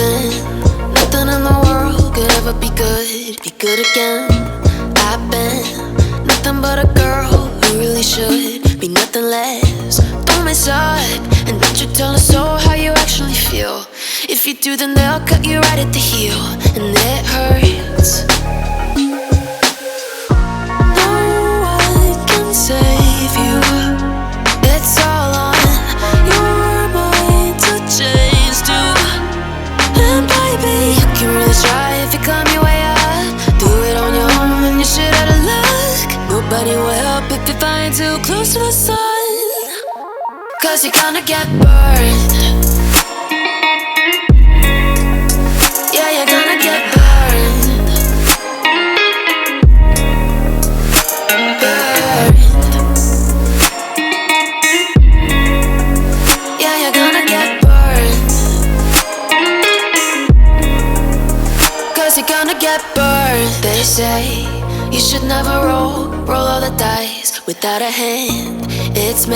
nothing in the world could ever be good again. I've been nothing but a girl who really should be nothing less. Don't mess up and don't you tell us so how you actually feel. If you do, then they'll cut you right at the heel, and it hurts. No one can save you. It's all on your mind to change too. And baby, you can really try if you climb your way up. Do it on your own and you shit out of luck. Nobody will help if you're flying too close to the sun, 'cause you're gonna get burned. Yeah, you're gonna get burned. Burned. Yeah, you're gonna get burned. 'Cause you're gonna get burned. They say you should never roll all the dice without a hand. It's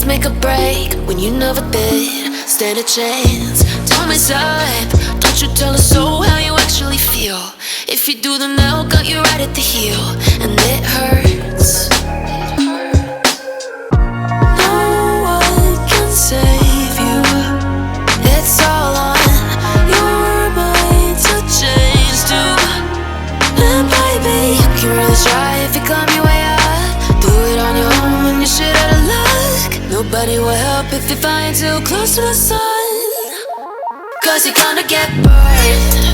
make or break when you never did stand a chance. Don't mess up, don't you tell us so how you actually feel. If you do, then they'll cut you right at the heel, and it hurts. No one can save you. It's all on your mind to change too. And baby, you can really try if you climb your way up. Do it on your own when you shit out of luck. Nobody will help if you're flying too close to the sun, 'cause you're gonna get burned.